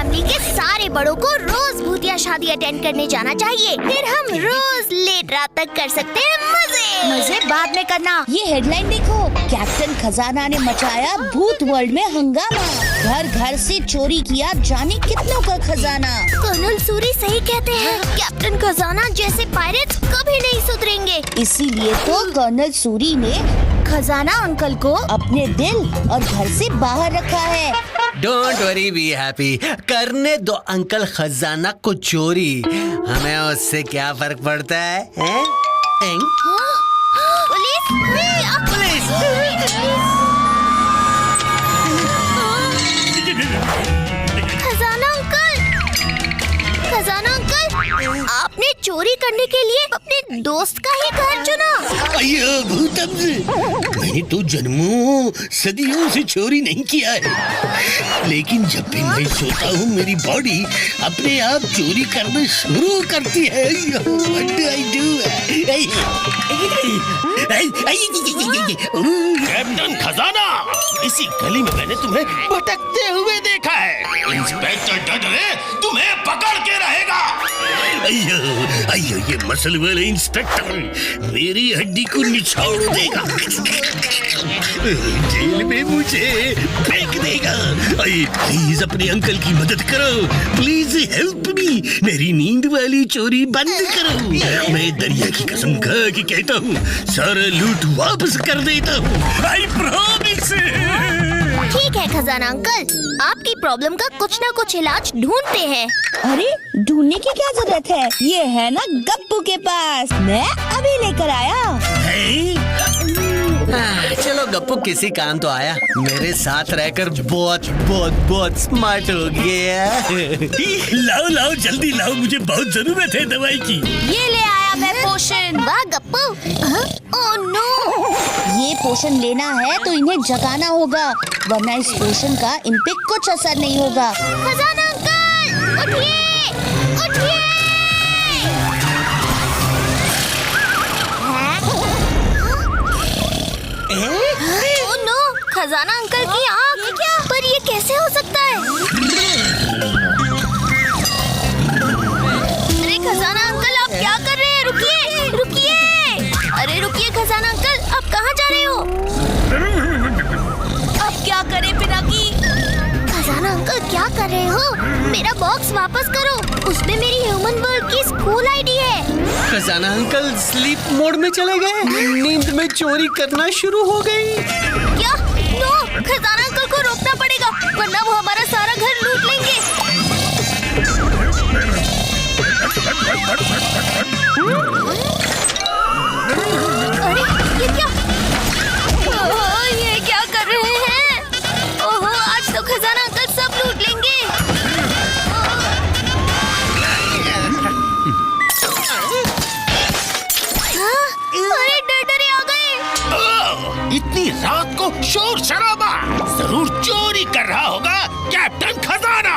Family के सारे बड़ों को रोज भूतिया शादी अटेंड करने जाना चाहिए। फिर हम रोज लेट रात तक कर सकते हैं मजे बाद में करना। ये हेडलाइन देखो, कैप्टन खजाना ने मचाया भूत वर्ल्ड में हंगामा, घर घर से चोरी किया जाने कितनों का खजाना। कर्नल सूरी सही कहते हैं, कैप्टन खजाना जैसे पायरेट्स कभी नहीं सुधरेंगे। इसीलिए तो कर्नल सूरी ने खजाना अंकल को अपने दिल और घर से बाहर रखा है। Don't worry, be happy. करने दो अंकल खजाना को चोरी, हमें उससे क्या फर्क पड़ता है? पुलिस! पुलिस! खजाना अंकल, आपने चोरी करने के लिए अपने दोस्त का ही घर चुना। अय्यो भूतम, मैंने तो जन्मों सदियों से चोरी नहीं किया है, लेकिन जब भी मैं सोता हूँ मेरी बॉडी अपने आप चोरी करना शुरू करती है। What do I do? Captain खजाना, इसी गली में मैंने तुम्हें भटकते हुए देखा है। इंस्पेक्टर डडले तुम्हें पकड़ के रहेगा। अय्यो ये मसल वाले इंस्पेक्टर मेरी हड्डी को निछाड़ देगा, जेल में मुझे फेंक देगा। प्लीज अपने अंकल की मदद करो, प्लीज हेल्प मी, मेरी नींद वाली चोरी बंद करो। मैं दरिया की कसम खा के कहता हूँ सारा लूट वापस कर देता हूँ। I promise. ठीक है खजाना अंकल, आपकी प्रॉब्लम का कुछ ना कुछ इलाज ढूंढते हैं। अरे ढूंढने की क्या जरूरत है, ये है ना गप्पू के पास, मैं अभी लेकर आया। चलो गप्पू किसी काम तो आया, मेरे साथ रहकर बहुत बहुत बहुत स्मार्ट हो गया। लाओ लाओ जल्दी लाओ, मुझे बहुत जरूरत है दवाई की। ये ले आया मैं पोषण। वाह गप्पू! Oh no! ये पोषण लेना है तो इन्हें जगाना होगा, वरना इस पोषण का इन पे कुछ असर नहीं होगा। खजाना अंकल, उठिए! उठिए! Oh no! खजाना अंकल की आँख! क्या? पर ये कैसे हो सकता है? अरे खजाना अंकल, आप क्या कर रहे हैं? रुकिए! रुकिए! अरे रुकिए खजाना अंकल, आप कहाँ जा रहे हो? अब क्या करें पिनाकी? खजाना अंकल क्या कर रहे हो? मेरा बॉक्स वापस करो, उसमें मेरी ह्यूमन वर्ल्ड की स्कूल आईडी है। खजाना अंकल स्लीप मोड में चले गए, नींद में चोरी करना शुरू हो गई। क्या? नो! खजाना अंकल को रोकना पड़ेगा, वरना वो हमारा सारा घर लूट लेंगे। अरे ये क्या? ओह, ये क्या कर रहे हैं? ओह, आज तो खजाना अंकल सब लूट लेंगे। हाँ? अरे डरडरे आ गए। इतनी रात को शोर शराबा, जरूर चोरी कर रहा होगा कैप्टन खजाना।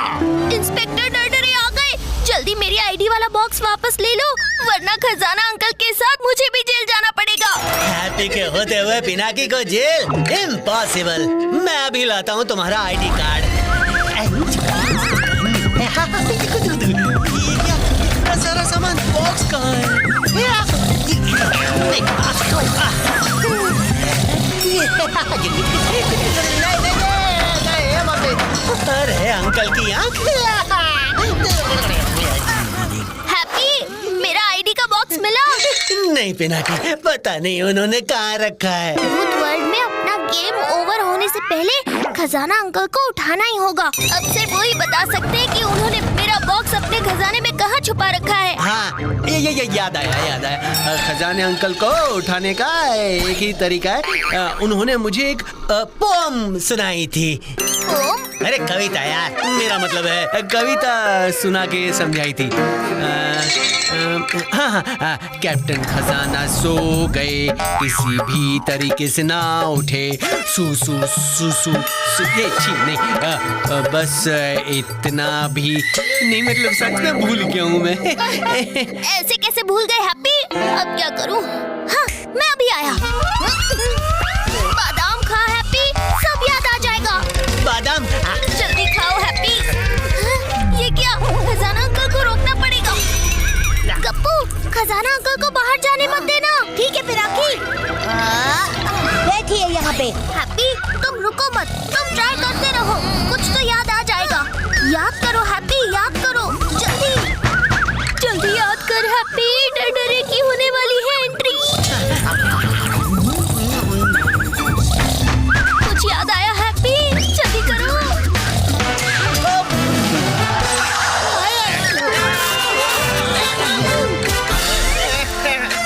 इंस्पेक्टर डरडरे आ गए, जल्दी मेरी आईडी वाला बॉक्स वापस ले लो, वरना खजाना अंकल के साथ मुझे भी जेल जाना पड़ेगा। हैप्पी के होते हुए पिनाकी को जेल? इम्पॉसिबल। मैं अभी लाता हूँ तुम्हारा आईडी कार्ड। इतना सारा सामान बॉक्स कहाँ है? अरे अंकल की आँख। हैप्पी, मेरा आईडी का बॉक्स मिला? नहीं पिनाकी, पता नहीं उन्होंने कहाँ रखा है। भूत वर्ल्ड में अपना गेम ओवर होने से पहले खजाना अंकल को उठाना ही होगा। अब सिर्फ वही बता सकते हैं कि उन्होंने मेरा बॉक्स अपने खजाने में कहाँ छुपा रखा है। हाँ, ये याद आया। खजाने अंकल को उठाने का एक ही तरीका है, उन्होंने मुझे एक पोम सुनाई थी। पोम? अरे कविता यार, मेरा मतलब है कविता सुना के समझाई थी। हाँ, कैप्टन खजाना सो गए, किसी भी तरीके से ना उठे, सू सू सू सू सू, ये ठीक नहीं, बस इतना भी नहीं, मतलब सच में भूल गया हूँ मैं। ऐसे कैसे भूल गए हैप्पी? अब क्या करूँ? हाँ, मैं अभी आया। बादाम खा हैप्पी, सब याद आ जाएगा। बादाम? जल्दी खाओ हैप्पी। खजाना अंकल को बाहर जाने मत देना। ठीक है पिनाकी, बैठिए यहाँ पे। हैप्पी तुम रुको मत, तुम ट्राई करते रहो, कुछ तो याद आ जाएगा। याद करो हैप्पी, याद करो, जल्दी जल्दी याद कर हैप्पी, डरे की होने वाली है एंट्री। कुछ याद आया हैप्पी, जल्दी करो।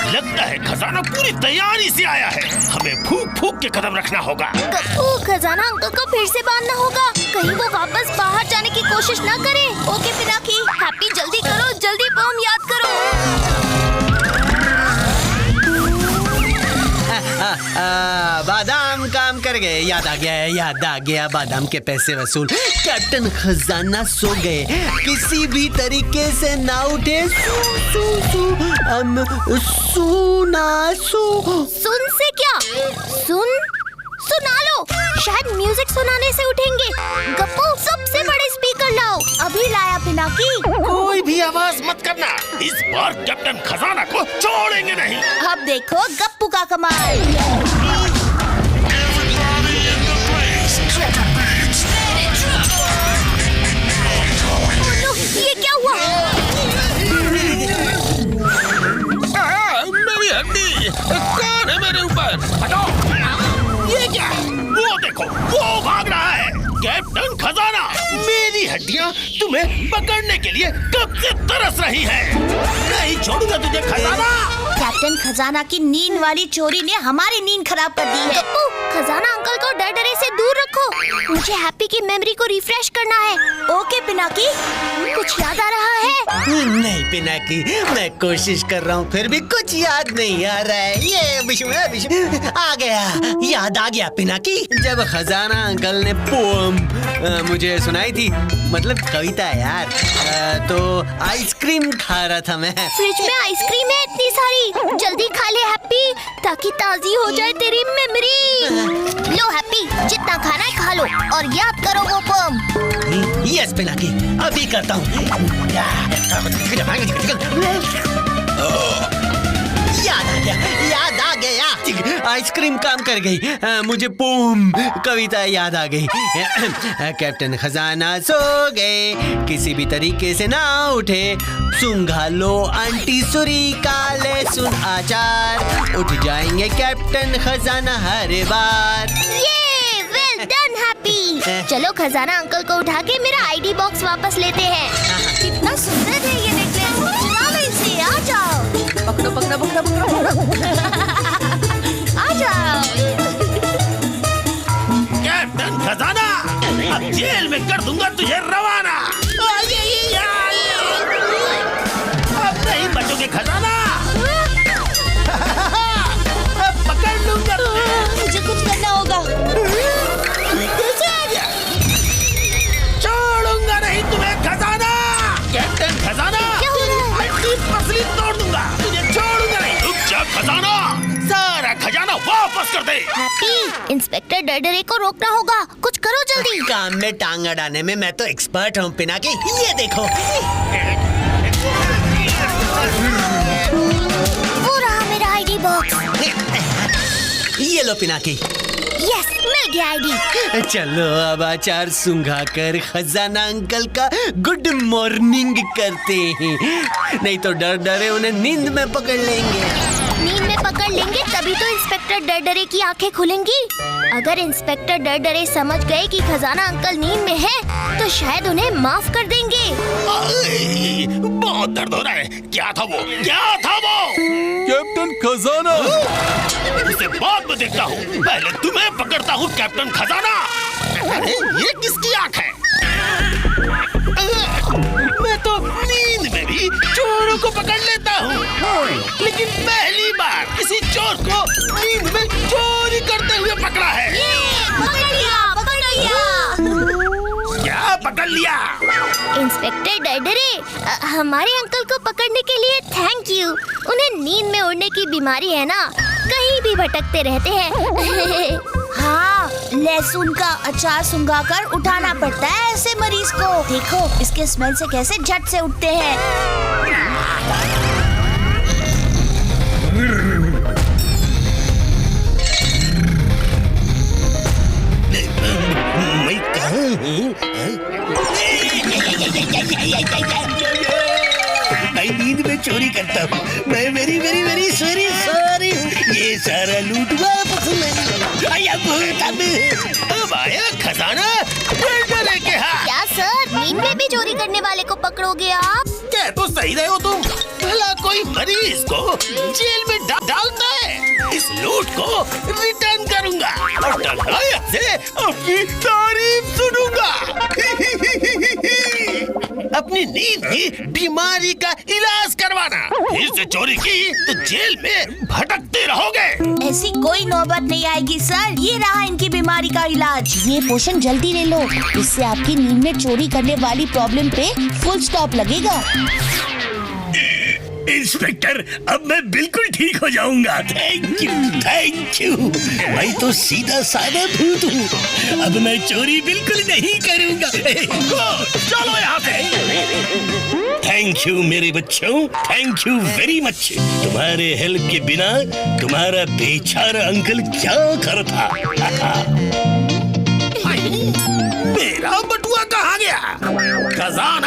लगता है खजाना पूरी तैयारी से आया है। हमें फूक फूक के कदम रखना होगा। गप्पू, खजाना अंकल को फिर से बांधना होगा, कहीं वो वापस बाहर जाने की कोशिश न करे। ओके पिनाकी, हैप्पी जल्दी करो, जल्दी बम याद करो। बादाम काम कर गए, याद आ गया, बादाम के पैसे वसूल। कैप्टन खजाना सो गए, किसी भी तरीके से ना उठे। सुन से क्या? सुना लो, शायद म्यूजिक सुनाने से उठेंगे। गप्पू सबसे बड़े स्पीकर लाओ। अभी लाया पिनाकी। कोई भी आवाज मत करना, इस बार कैप्टन खजाना को छोड़ेंगे नहीं। अब देखो गप्पू का कमाल। ये क्या हुआ? मेरी हड्डी कौन है मेरे ऊपर? हटाओ! ये क्या? वो देखो, वो भाग रहा है। कैप्टन खजाना, मेरी हड्डियां तुम्हें पकड़ने के लिए कब से तरस रही हैं। नहीं छोड़ूंगा तुझे खजाना। कैप्टन खजाना की नींद वाली चोरी ने हमारी नींद खराब कर दी है। गप्पू, खजाना अंकल को डरे से दूर रखो, मुझे हैप्पी की मेमोरी को रिफ्रेश करना है। ओके पिनाकी। कुछ याद आ रहा है? नहीं पिनाकी, मैं कोशिश कर रहा हूँ, फिर भी कुछ याद नहीं आ रहा है। ये विश्व आ गया, याद आ गया पिनाकी। जब खजाना अंकल ने पोम मुझे सुनाई थी, मतलब कविता यार, तो आइसक्रीम खा रहा था मैं। फ्रिज में आइसक्रीम है इतनी सारी, जल्दी खा ले हैप्पी, ताकि ताज़ी हो जाए तेरी मेमोरी। लो हैप्पी, जितना खाना है खा लो और याद करो वो पोम। यस पिनाकी, अभी करता हूँ। याद आ गया, आइसक्रीम काम कर गई। मुझे पोम कविता याद आ गई। कैप्टन खजाना सो गए, किसी भी तरीके से ना उठे। सूंघा लो आंटी सुरी काले सुन आचार, उठ जाएंगे कैप्टन खजाना हर बार। ये वेल डन हैप्पी। चलो खजाना अंकल को उठा के मेरा आईडी बॉक्स वापस लेते हैं। कितना सुंदर है ये नेकलेस। चलो इसे, आ जाओ। पकड़ो पकड़ो पकड़ो पकड़ो। आ जाओ। कैप्टन खजाना, अब जेल में कर दूंगा तुझे रवाना। अब नहीं बचोगे खजाना। अब पकड़ लूंगा तुम्हें। मुझे कुछ करना होगा। कैसे आ गया? छोड़ूंगा नहीं तुम्हें खजाना। कैप्टन खजाना, हड्डी पसली तोड़ दूंगा, तुझे छोड़ूंगा नहीं। रुक जा खजाना, सारा खजाना वापस कर दे। हैप्पी, इंस्पेक्टर डरडरे को रोकना होगा, कुछ करो जल्दी। काम में टांग अड़ाने में मैं तो एक्सपर्ट हूँ पिनाकी, ये देखो। वो रहा मेरा आईडी बॉक्स। ये लो पिनाकी। यस, मिल गया आईडी। चलो अब अचार सूंघा कर खजाना अंकल का गुड मॉर्निंग करते हैं, नहीं तो डर डरे उन्हें नींद में पकड़ लेंगे। नींद में पकड़ लेंगे तभी तो इंस्पेक्टर डरडरे की आंखें खुलेंगी। अगर इंस्पेक्टर डरडरे समझ गए कि खजाना अंकल नींद में है, तो शायद उन्हें माफ कर देंगे। बहुत दर्द हो रहा है। क्या था वो? कैप्टन खजाना। इसे बाद में देखता हूँ, पहले तुम्हें पकड़ता हूँ कैप्टन खजाना। अरे ये किसकी आंख है? मैं तो नींद में भी चोरों को पकड़ लेता हूँ, लेकिन पहली बार किसी चोर को नींद में चोरी करते हुए पकड़ा है। पकड़ लिया, पकड़ लिया। क्या पकड़ लिया? इंस्पेक्टर डरडरे, हमारे अंकल को पकड़ने के लिए थैंक यू। उन्हें नींद में उड़ने की बीमारी है ना, कहीं भी भटकते रहते हैं। हाँ, लहसुन का अचार सुंघाकर उठाना पड़ता है ऐसे मरीज को। देखो इसके स्मेल से कैसे झट से उठते हैं। अब आया खजाना डरडरे के हाथ। क्या सर, नींद में भी चोरी करने वाले को पकड़ोगे आप? क्या तो सही रहे हो तुम। भला कोई मरीज को जेल में डालता है। इस लूट को रिटर्न करूंगा और डलायत से अपनी तारीफ सुनूंगा। अपनी नींद की बीमारी का इलाज करवाना। फिर से चोरी की तो जेल में भटकते रहोगे। ऐसी कोई नौबत नहीं आएगी सर। ये रहा इनकी बीमारी का इलाज। ये पोशन जल्दी ले लो, इससे आपकी नींद में चोरी करने वाली प्रॉब्लम पे फुल स्टॉप लगेगा। इंस्पेक्टर, अब मैं बिल्कुल ठीक हो जाऊंगा। Thank you. मैं तो सीधा साधा भूत हूँ। अब मैं चोरी बिल्कुल नहीं करूंगा। चलो यहाँ से। थैंक यू मेरे बच्चों, थैंक यू वेरी मच। तुम्हारे हेल्प के बिना तुम्हारा बेचारा अंकल क्या करता। मेरा बटुआ कहाँ गया? खजाना